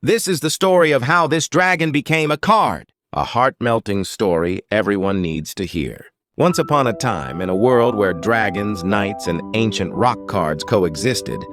This is the story of how this dragon became a card. A heart-melting story everyone needs to hear. Once upon a time, in a world where dragons, knights, and ancient rock cards coexisted,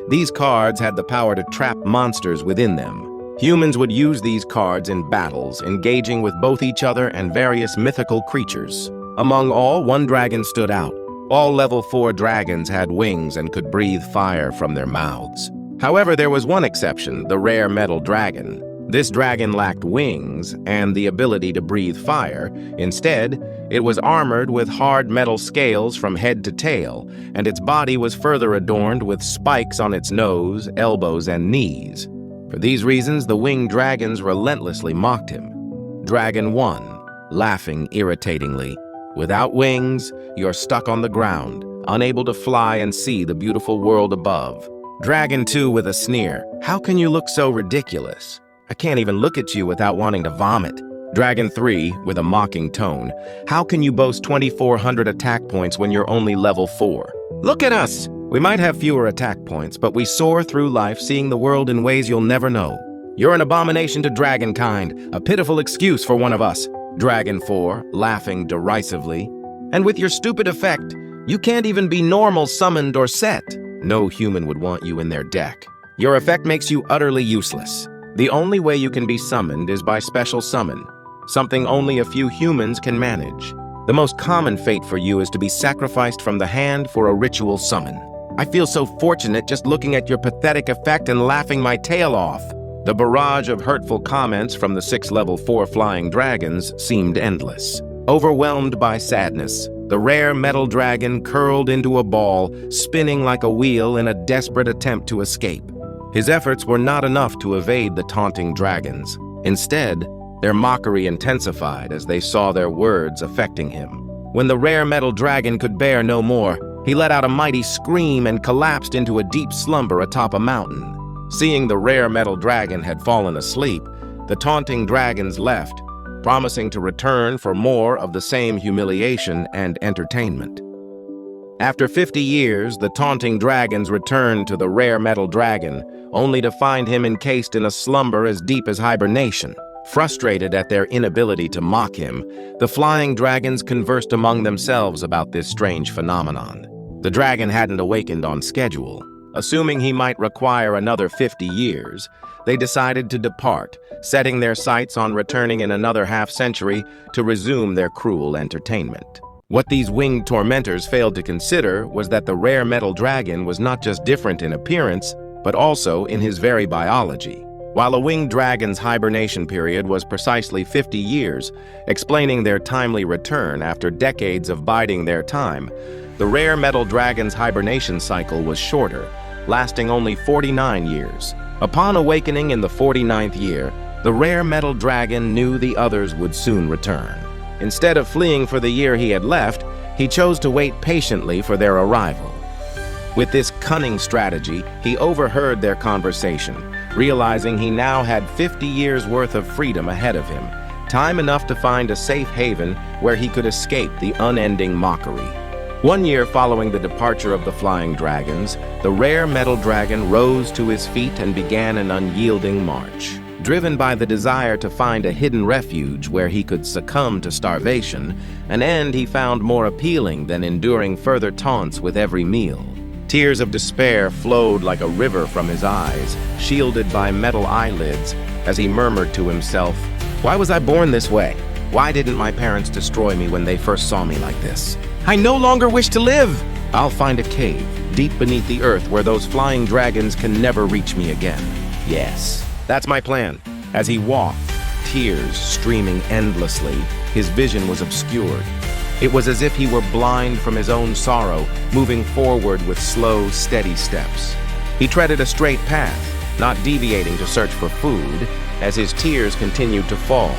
these cards had the power to trap monsters within them. Humans would use these cards in battles, engaging with both each other and various mythical creatures. Among all, one dragon stood out. All level 4 dragons had wings and could breathe fire from their mouths. However, there was one exception, the rare metal dragon. This dragon lacked wings and the ability to breathe fire. Instead, it was armored with hard metal scales from head to tail, and its body was further adorned with spikes on its nose, elbows, and knees. For these reasons, the winged dragons relentlessly mocked him. Dragon 1, laughing irritatingly. Without wings, you're stuck on the ground, unable to fly and see the beautiful world above. Dragon 2 with a sneer. How can you look so ridiculous? I can't even look at you without wanting to vomit. Dragon 3 with a mocking tone. How can you boast 2,400 attack points when you're only level 4? Look at us! We might have fewer attack points, but we soar through life seeing the world in ways you'll never know. You're an abomination to dragonkind, a pitiful excuse for one of us. Dragon 4, laughing derisively. And with your stupid effect, you can't even be normal summoned or set. No human would want you in their deck. Your effect makes you utterly useless. The only way you can be summoned is by special summon, something only a few humans can manage. The most common fate for you is to be sacrificed from the hand for a ritual summon. I feel so fortunate just looking at your pathetic effect and laughing my tail off. The barrage of hurtful comments from the 6 level 4 flying dragons seemed endless. Overwhelmed by sadness, the rare metal dragon curled into a ball, spinning like a wheel in a desperate attempt to escape. His efforts were not enough to evade the taunting dragons. Instead, their mockery intensified as they saw their words affecting him. When the rare metal dragon could bear no more, he let out a mighty scream and collapsed into a deep slumber atop a mountain. Seeing the rare metal dragon had fallen asleep, the taunting dragons left, promising to return for more of the same humiliation and entertainment. After 50 years, the taunting dragons returned to the rare metal dragon, only to find him encased in a slumber as deep as hibernation. Frustrated at their inability to mock him, the flying dragons conversed among themselves about this strange phenomenon. The dragon hadn't awakened on schedule. Assuming he might require another 50 years, they decided to depart, setting their sights on returning in another half-century to resume their cruel entertainment. What these winged tormentors failed to consider was that the rare metal dragon was not just different in appearance, but also in his very biology. While a winged dragon's hibernation period was precisely 50 years, explaining their timely return after decades of biding their time, the rare metal dragon's hibernation cycle was shorter, lasting only 49 years. Upon awakening in the 49th year, the rare metal dragon knew the others would soon return. Instead of fleeing for the year he had left, he chose to wait patiently for their arrival. With this cunning strategy, he overheard their conversation, realizing he now had 50 years' worth of freedom ahead of him, time enough to find a safe haven where he could escape the unending mockery. 1 year following the departure of the flying dragons, the rare metal dragon rose to his feet and began an unyielding march. Driven by the desire to find a hidden refuge where he could succumb to starvation, an end he found more appealing than enduring further taunts with every meal. Tears of despair flowed like a river from his eyes, shielded by metal eyelids, as he murmured to himself, "Why was I born this way? Why didn't my parents destroy me when they first saw me like this? I no longer wish to live! I'll find a cave deep beneath the earth where those flying dragons can never reach me again. Yes, that's my plan." As he walked, tears streaming endlessly, his vision was obscured. It was as if he were blind from his own sorrow, moving forward with slow, steady steps. He treaded a straight path, not deviating to search for food, as his tears continued to fall.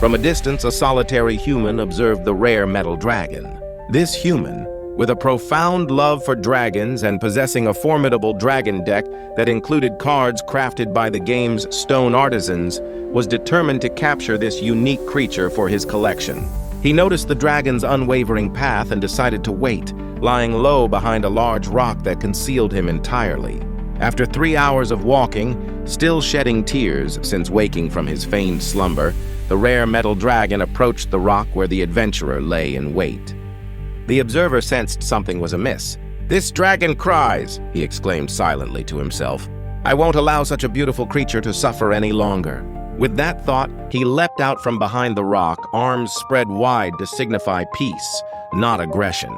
From a distance, a solitary human observed the rare metal dragon. This human, with a profound love for dragons and possessing a formidable dragon deck that included cards crafted by the game's stone artisans, was determined to capture this unique creature for his collection. He noticed the dragon's unwavering path and decided to wait, lying low behind a large rock that concealed him entirely. After 3 hours of walking, still shedding tears since waking from his feigned slumber, the rare metal dragon approached the rock where the adventurer lay in wait. The observer sensed something was amiss. "This dragon cries," he exclaimed silently to himself. "I won't allow such a beautiful creature to suffer any longer." With that thought, he leapt out from behind the rock, arms spread wide to signify peace, not aggression.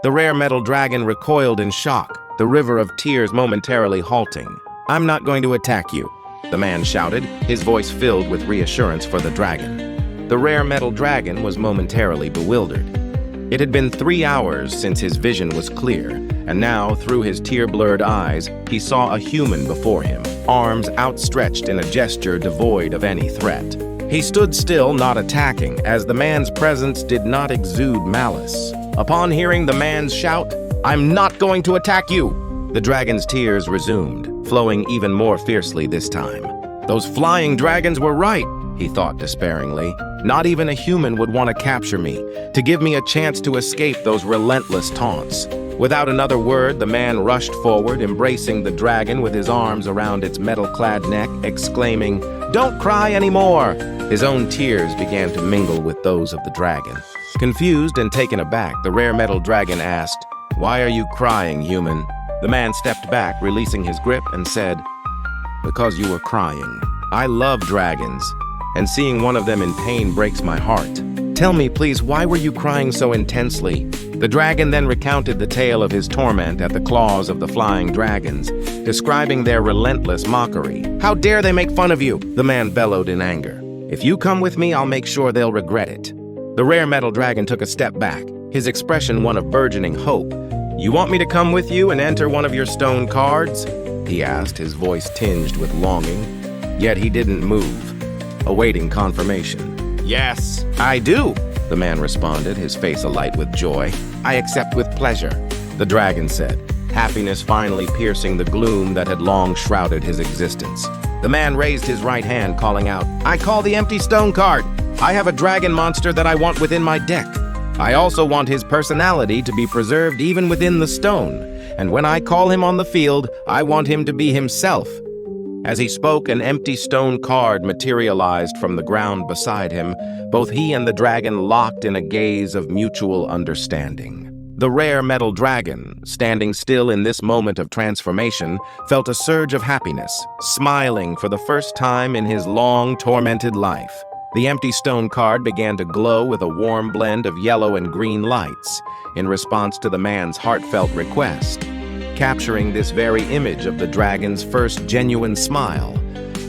The rare metal dragon recoiled in shock, the river of tears momentarily halting. "I'm not going to attack you," the man shouted, his voice filled with reassurance for the dragon. The rare metal dragon was momentarily bewildered. It had been 3 hours since his vision was clear, and now, through his tear-blurred eyes, he saw a human before him, arms outstretched in a gesture devoid of any threat. He stood still, not attacking, as the man's presence did not exude malice. Upon hearing the man's shout, "I'm not going to attack you!" the dragon's tears resumed, flowing even more fiercely this time. "Those flying dragons were right," he thought despairingly. "Not even a human would want to capture me, to give me a chance to escape those relentless taunts." Without another word, the man rushed forward, embracing the dragon with his arms around its metal-clad neck, exclaiming, "Don't cry anymore!" His own tears began to mingle with those of the dragon. Confused and taken aback, the rare metal dragon asked, "Why are you crying, human?" The man stepped back, releasing his grip, and said, "Because you were crying. I love dragons, and seeing one of them in pain breaks my heart. Tell me, please, why were you crying so intensely?" The dragon then recounted the tale of his torment at the claws of the flying dragons, describing their relentless mockery. "How dare they make fun of you?" the man bellowed in anger. "If you come with me, I'll make sure they'll regret it." The rare metal dragon took a step back, his expression one of burgeoning hope. "You want me to come with you and enter one of your stone cards?" he asked, his voice tinged with longing. Yet he didn't move, awaiting confirmation. "Yes, I do," the man responded, his face alight with joy. "I accept with pleasure," the dragon said, happiness finally piercing the gloom that had long shrouded his existence. The man raised his right hand, calling out, "I call the empty stone card. I have a dragon monster that I want within my deck. I also want his personality to be preserved even within the stone, and when I call him on the field, I want him to be himself." As he spoke, an empty stone card materialized from the ground beside him, both he and the dragon locked in a gaze of mutual understanding. The rare metal dragon, standing still in this moment of transformation, felt a surge of happiness, smiling for the first time in his long, tormented life. The empty stone card began to glow with a warm blend of yellow and green lights in response to the man's heartfelt request, capturing this very image of the dragon's first genuine smile,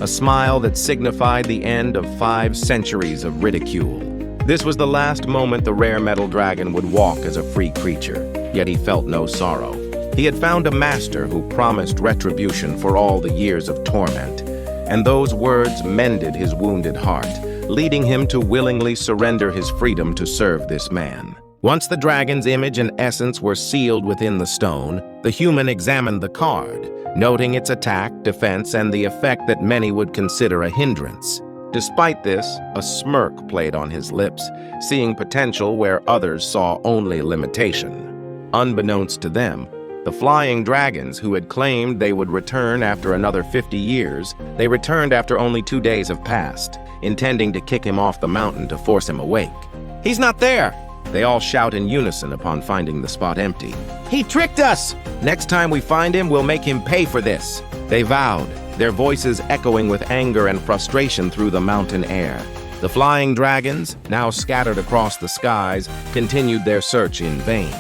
a smile that signified the end of 5 centuries of ridicule. This was the last moment the rare metal dragon would walk as a free creature, yet he felt no sorrow. He had found a master who promised retribution for all the years of torment, and those words mended his wounded heart, leading him to willingly surrender his freedom to serve this man. Once the dragon's image and essence were sealed within the stone, the human examined the card, noting its attack, defense, and the effect that many would consider a hindrance. Despite this, a smirk played on his lips, seeing potential where others saw only limitation. Unbeknownst to them, the flying dragons who had claimed they would return after another 50 years, they returned after only 2 days have passed, intending to kick him off the mountain to force him awake. "He's not there!" they all shout in unison upon finding the spot empty. "He tricked us! Next time we find him, we'll make him pay for this," they vowed, their voices echoing with anger and frustration through the mountain air. The flying dragons, now scattered across the skies, continued their search in vain.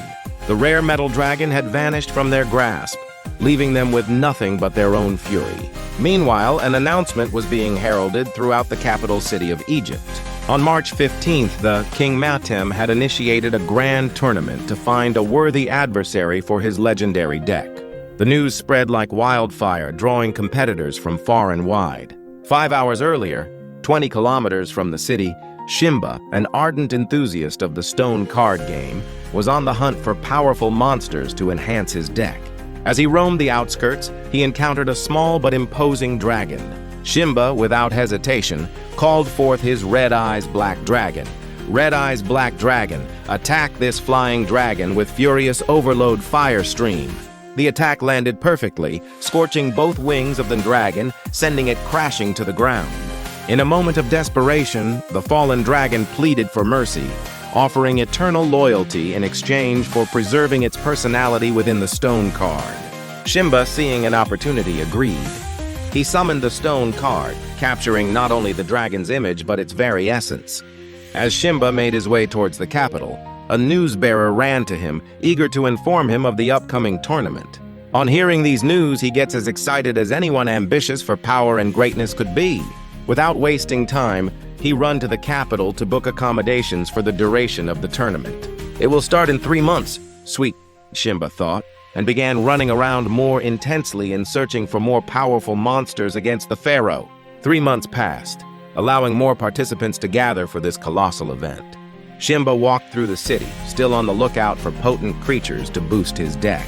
The rare metal dragon had vanished from their grasp, leaving them with nothing but their own fury. Meanwhile, an announcement was being heralded throughout the capital city of Egypt. On March 15th, the King Matem had initiated a grand tournament to find a worthy adversary for his legendary deck. The news spread like wildfire, drawing competitors from far and wide. 5 hours earlier, 20 kilometers from the city, Shimba, an ardent enthusiast of the stone card game, was on the hunt for powerful monsters to enhance his deck. As he roamed the outskirts, he encountered a small but imposing dragon. Shimba, without hesitation, called forth his Red Eyes Black Dragon. Red Eyes Black Dragon, attack this flying dragon with furious overload fire stream. The attack landed perfectly, scorching both wings of the dragon, sending it crashing to the ground. In a moment of desperation, the fallen dragon pleaded for mercy, offering eternal loyalty in exchange for preserving its personality within the stone card. Shimba, seeing an opportunity, agreed. He summoned the stone card, capturing not only the dragon's image but its very essence. As Shimba made his way towards the capital, a newsbearer ran to him, eager to inform him of the upcoming tournament. On hearing these news, he gets as excited as anyone ambitious for power and greatness could be. Without wasting time, he ran to the capital to book accommodations for the duration of the tournament. It will start in 3 months, sweet Shimba thought, and began running around more intensely in searching for more powerful monsters against the pharaoh. 3 months passed, allowing more participants to gather for this colossal event. Shimba walked through the city, still on the lookout for potent creatures to boost his deck.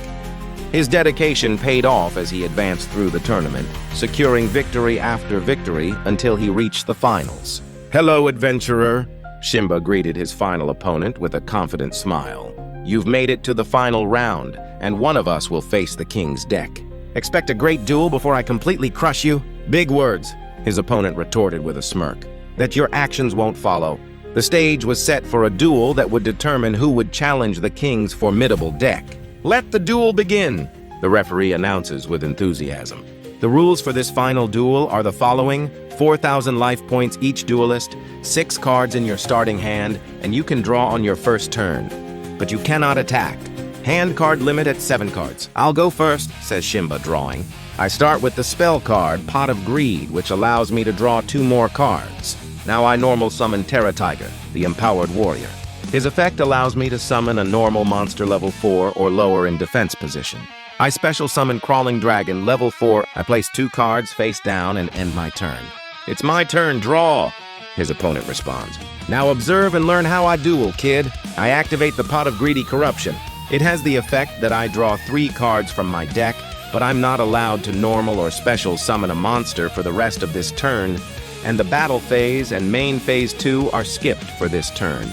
His dedication paid off as he advanced through the tournament, securing victory after victory until he reached the finals. "Hello, adventurer," Shimba greeted his final opponent with a confident smile. "You've made it to the final round, and one of us will face the king's deck. Expect a great duel before I completely crush you?" "Big words," his opponent retorted with a smirk. "That your actions won't follow." The stage was set for a duel that would determine who would challenge the king's formidable deck. "Let the duel begin," the referee announces with enthusiasm. The rules for this final duel are the following: 4,000 life points each duelist, 6 cards in your starting hand, and you can draw on your first turn. But you cannot attack. Hand card limit at 7 cards. "I'll go first," says Shimba, drawing. "I start with the spell card, Pot of Greed, which allows me to draw 2 more cards. Now I normal summon Terra Tiger, the Empowered Warrior. His effect allows me to summon a normal monster level 4 or lower in defense position. I special summon Crawling Dragon, level 4. I place 2 cards face down and end my turn." "It's my turn, draw," his opponent responds. "Now observe and learn how I duel, kid." I activate the Pot of Greedy Corruption. It has the effect that I draw 3 cards from my deck, but I'm not allowed to normal or special summon a monster for the rest of this turn, and the battle phase and main phase 2 are skipped for this turn.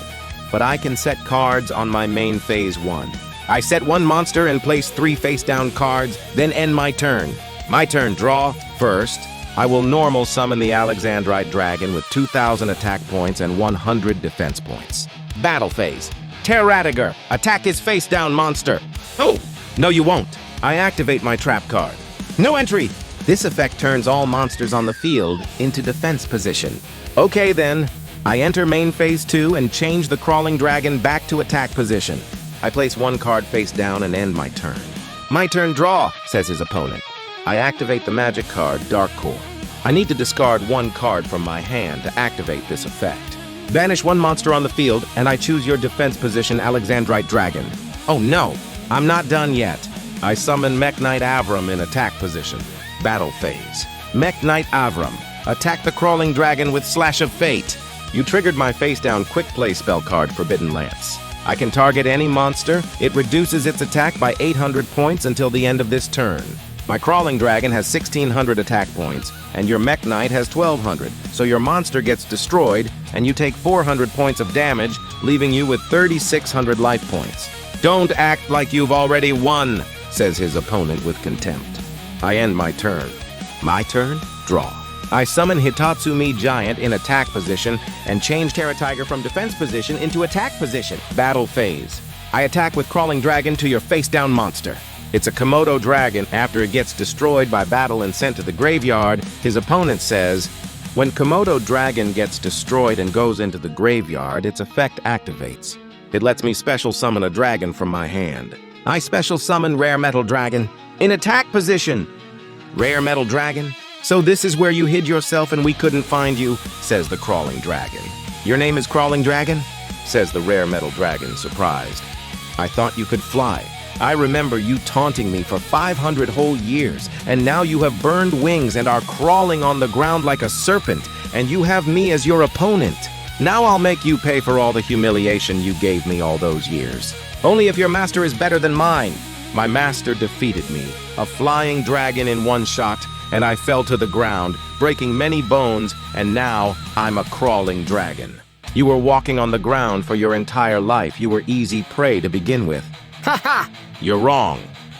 But I can set cards on my main phase 1. I set 1 monster and place 3 face-down cards, then end my turn. My turn, draw. First, I will normal summon the Alexandrite Dragon with 2,000 attack points and 100 defense points. Battle phase. Terratiger, attack his face-down monster. Oh, no you won't. I activate my trap card. No entry. This effect turns all monsters on the field into defense position. Okay then, I enter main phase 2 and change the Crawling Dragon back to attack position. I place 1 card face down and end my turn. My turn, draw, says his opponent. I activate the magic card, Dark Core. I need to discard 1 card from my hand to activate this effect. Banish 1 monster on the field, and I choose your defense position, Alexandrite Dragon. Oh no, I'm not done yet. I summon Mech Knight Avram in attack position. Battle phase. Mech Knight Avram, attack the Crawling Dragon with Slash of Fate. You triggered my face-down quick play spell card, Forbidden Lance. I can target any monster. It reduces its attack by 800 points until the end of this turn. My Crawling Dragon has 1,600 attack points, and your Mech Knight has 1,200, so your monster gets destroyed, and you take 400 points of damage, leaving you with 3,600 life points. Don't act like you've already won, says his opponent with contempt. I end my turn. My turn, draw. I summon Hitatsumi Giant in attack position and change Terra Tiger from defense position into attack position. Battle phase. I attack with Crawling Dragon to your face-down monster. It's a Komodo dragon. After it gets destroyed by battle and sent to the graveyard, his opponent says, when Komodo dragon gets destroyed and goes into the graveyard, its effect activates. It lets me special summon a dragon from my hand. I special summon Rare Metal Dragon in attack position. Rare Metal Dragon? So this is where you hid yourself and we couldn't find you, says the Crawling Dragon. Your name is Crawling Dragon? Says the Rare Metal Dragon, surprised. I thought you could fly. I remember you taunting me for 500 whole years, and now you have burned wings and are crawling on the ground like a serpent, and you have me as your opponent. Now I'll make you pay for all the humiliation you gave me all those years. Only if your master is better than mine. My master defeated me, a flying dragon in 1 shot, and I fell to the ground, breaking many bones, and now I'm a crawling dragon. You were walking on the ground for your entire life. You were easy prey to begin with. Ha ha! You're wrong.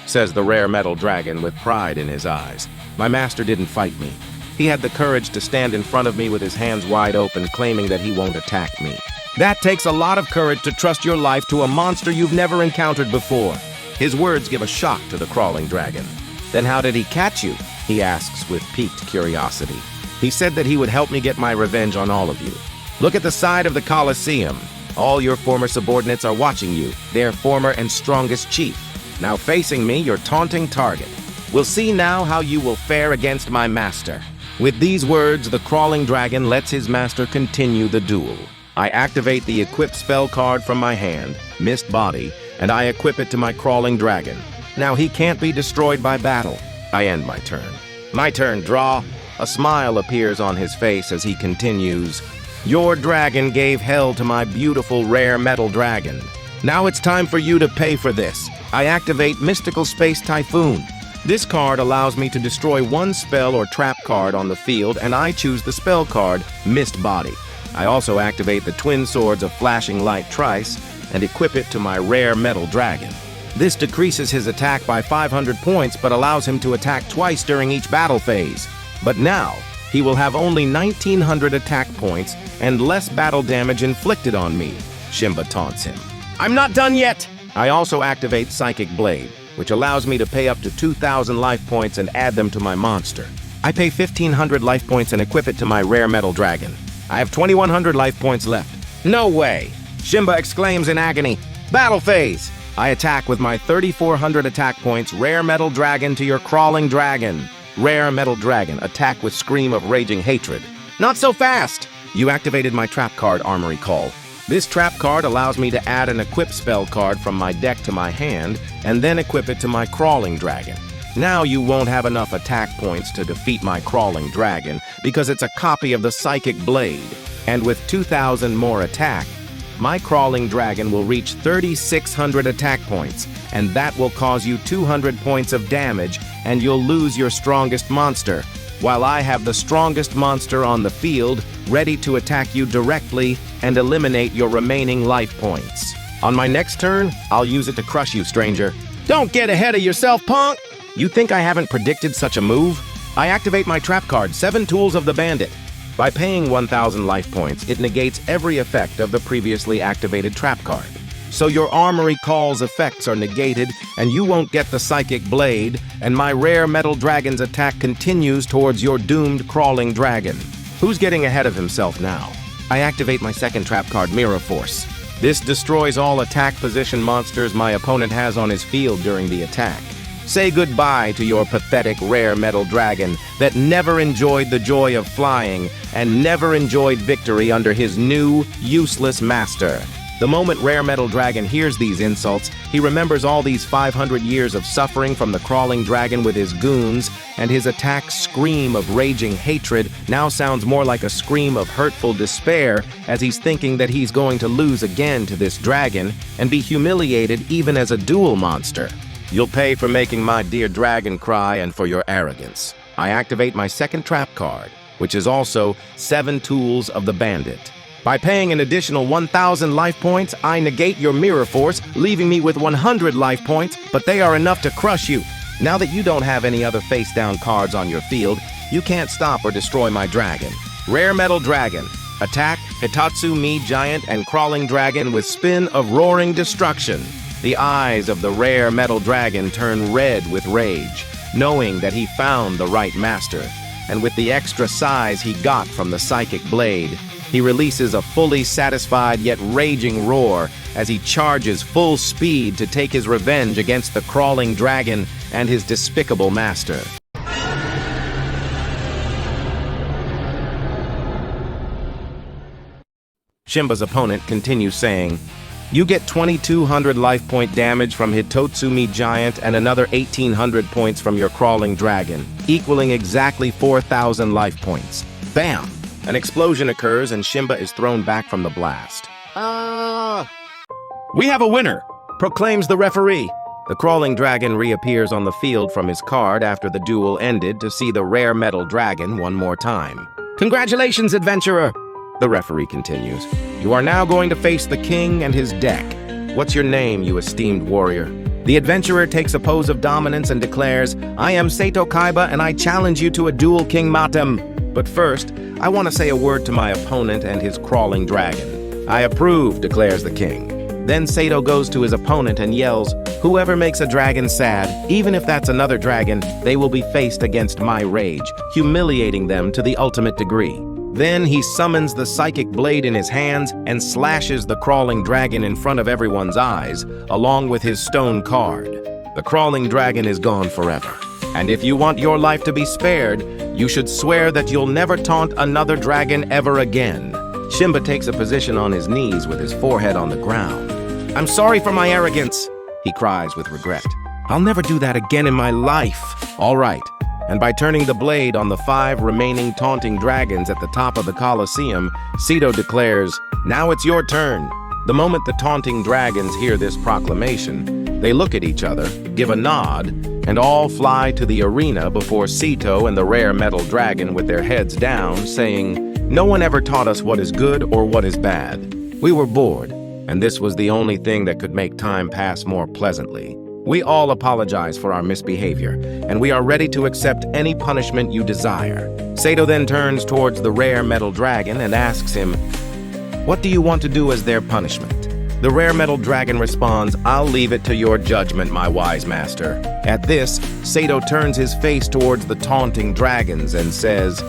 says the rare metal dragon with pride in his eyes. My master didn't fight me. He had the courage to stand in front of me with his hands wide open, claiming that he won't attack me. That takes a lot of courage to trust your life to a monster you've never encountered before. His words give a shock to the crawling dragon. Then how did he catch you? He asks with piqued curiosity. He said that he would help me get my revenge on all of you. Look at the side of the Colosseum. All your former subordinates are watching you, their former and strongest chief. Now facing me, your taunting target. We'll see now how you will fare against my master. With these words, the crawling dragon lets his master continue the duel. I activate the equip spell card from my hand, Mist Body, and I equip it to my crawling dragon. Now he can't be destroyed by battle. I end my turn. My turn, draw. A smile appears on his face as he continues. Your dragon gave hell to my beautiful rare metal dragon. Now it's time for you to pay for this. I activate Mystical Space Typhoon. This card allows me to destroy one spell or trap card on the field, and I choose the spell card, Mist Body. I also activate the Twin Swords of Flashing Light Trice and equip it to my rare metal dragon. This decreases his attack by 500 points, but allows him to attack twice during each battle phase. But now, he will have only 1,900 attack points and less battle damage inflicted on me. Shimba taunts him. I'm not done yet! I also activate Psychic Blade, which allows me to pay up to 2,000 life points and add them to my monster. I pay 1,500 life points and equip it to my rare metal dragon. I have 2,100 life points left. No way! Shimba exclaims in agony. Battle phase! I attack with my 3,400 attack points, rare metal dragon to your crawling dragon. Rare metal dragon, attack with scream of raging hatred. Not so fast! You activated my trap card, Armory Call. This trap card allows me to add an equip spell card from my deck to my hand, and then equip it to my crawling dragon. Now you won't have enough attack points to defeat my crawling dragon, because it's a copy of the Psychic Blade. And with 2,000 more attack, my crawling dragon will reach 3,600 attack points, and that will cause you 200 points of damage, and you'll lose your strongest monster, while I have the strongest monster on the field, ready to attack you directly and eliminate your remaining life points. On my next turn, I'll use it to crush you, stranger. Don't get ahead of yourself, punk! You think I haven't predicted such a move? I activate my trap card, 7 Tools of the Bandit. By paying 1,000 life points, it negates every effect of the previously activated trap card. So your Armory Call's effects are negated, and you won't get the Psychic Blade, and my rare metal dragon's attack continues towards your doomed crawling dragon. Who's getting ahead of himself now? I activate my second trap card, Mirror Force. This destroys all attack position monsters my opponent has on his field during the attack. Say goodbye to your pathetic rare metal dragon that never enjoyed the joy of flying and never enjoyed victory under his new, useless master. The moment Rare Metal Dragon hears these insults, he remembers all these 500 years of suffering from the crawling dragon with his goons, and his attack's scream of raging hatred now sounds more like a scream of hurtful despair as he's thinking that he's going to lose again to this dragon and be humiliated even as a duel monster. You'll pay for making my dear dragon cry and for your arrogance. I activate my second trap card, which is also 7 Tools of the Bandit. By paying an additional 1,000 life points, I negate your Mirror Force, leaving me with 100 life points, but they are enough to crush you. Now that you don't have any other face-down cards on your field, you can't stop or destroy my dragon. Rare Metal Dragon. Attack, Hitatsu Mi Giant and Crawling Dragon with Spin of Roaring Destruction. The eyes of the Rare Metal Dragon turn red with rage, knowing that he found the right master. And with the extra size he got from the Psychic Blade, he releases a fully satisfied yet raging roar as he charges full speed to take his revenge against the crawling dragon and his despicable master. Shimba's opponent continues saying, "You get 2,200 life point damage from Hitotsu Mi Giant and another 1,800 points from your crawling dragon, equaling exactly 4,000 life points. Bam! An explosion occurs and Shimba is thrown back from the blast. We have a winner, proclaims the referee. The crawling dragon reappears on the field from his card after the duel ended to see the Rare Metal Dragon one more time. Congratulations, adventurer! The referee continues. You are now going to face the king and his deck. What's your name, you esteemed warrior? The adventurer takes a pose of dominance and declares, "I am Sato Kaiba and I challenge you to a duel, King Matam. But first, I want to say a word to my opponent and his crawling dragon." "I approve," declares the king. Then Sato goes to his opponent and yells, "Whoever makes a dragon sad, even if that's another dragon, they will be faced against my rage, humiliating them to the ultimate degree." Then he summons the psychic blade in his hands and slashes the crawling dragon in front of everyone's eyes, along with his stone card. The crawling dragon is gone forever. And if you want your life to be spared, you should swear that you'll never taunt another dragon ever again. Shimba takes a position on his knees with his forehead on the ground. "I'm sorry for my arrogance," he cries with regret. "I'll never do that again in my life." All right. And by turning the blade on the 5 remaining taunting dragons at the top of the Colosseum, Sato declares, "Now it's your turn." The moment the taunting dragons hear this proclamation, they look at each other, give a nod, and all fly to the arena before Sato and the rare metal dragon with their heads down, saying, "No one ever taught us what is good or what is bad. We were bored, and this was the only thing that could make time pass more pleasantly. We all apologize for our misbehavior, and we are ready to accept any punishment you desire." Sato then turns towards the rare metal dragon and asks him, "What do you want to do as their punishment?" The rare metal dragon responds, "I'll leave it to your judgment, my wise master." At this, Sato turns his face towards the taunting dragons and says,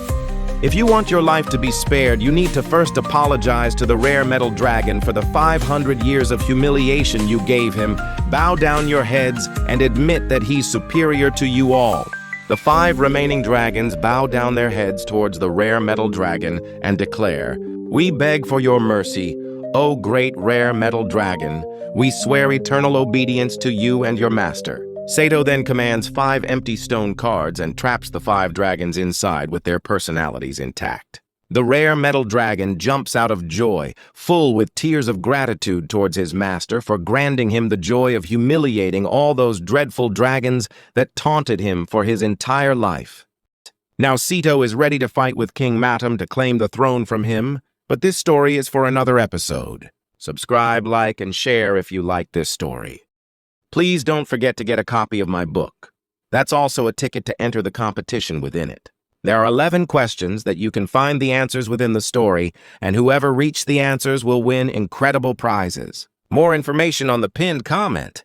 "If you want your life to be spared, you need to first apologize to the rare metal dragon for the 500 years of humiliation you gave him. Bow down your heads and admit that he's superior to you all." The 5 remaining dragons bow down their heads towards the rare metal dragon and declare, "We beg for your mercy, O great rare metal dragon. We swear eternal obedience to you and your master." Sato then commands 5 empty stone cards and traps the 5 dragons inside with their personalities intact. The rare metal dragon jumps out of joy, full with tears of gratitude towards his master for granting him the joy of humiliating all those dreadful dragons that taunted him for his entire life. Now Sato is ready to fight with King Matam to claim the throne from him, but this story is for another episode. Subscribe, like, and share if you like this story. Please don't forget to get a copy of my book. That's also a ticket to enter the competition within it. There are 11 questions that you can find the answers within the story, and whoever reaches the answers will win incredible prizes. More information on the pinned comment.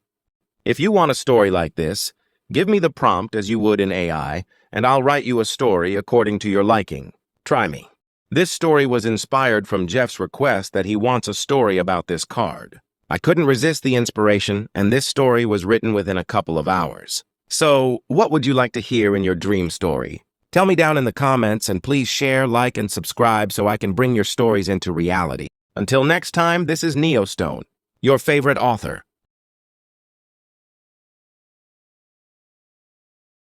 If you want a story like this, give me the prompt as you would in AI, and I'll write you a story according to your liking. Try me. This story was inspired from Jeff's request that he wants a story about this card. I couldn't resist the inspiration, and this story was written within a couple of hours. So, what would you like to hear in your dream story? Tell me down in the comments, and please share, like, and subscribe so I can bring your stories into reality. Until next time, this is Neostone, your favorite author.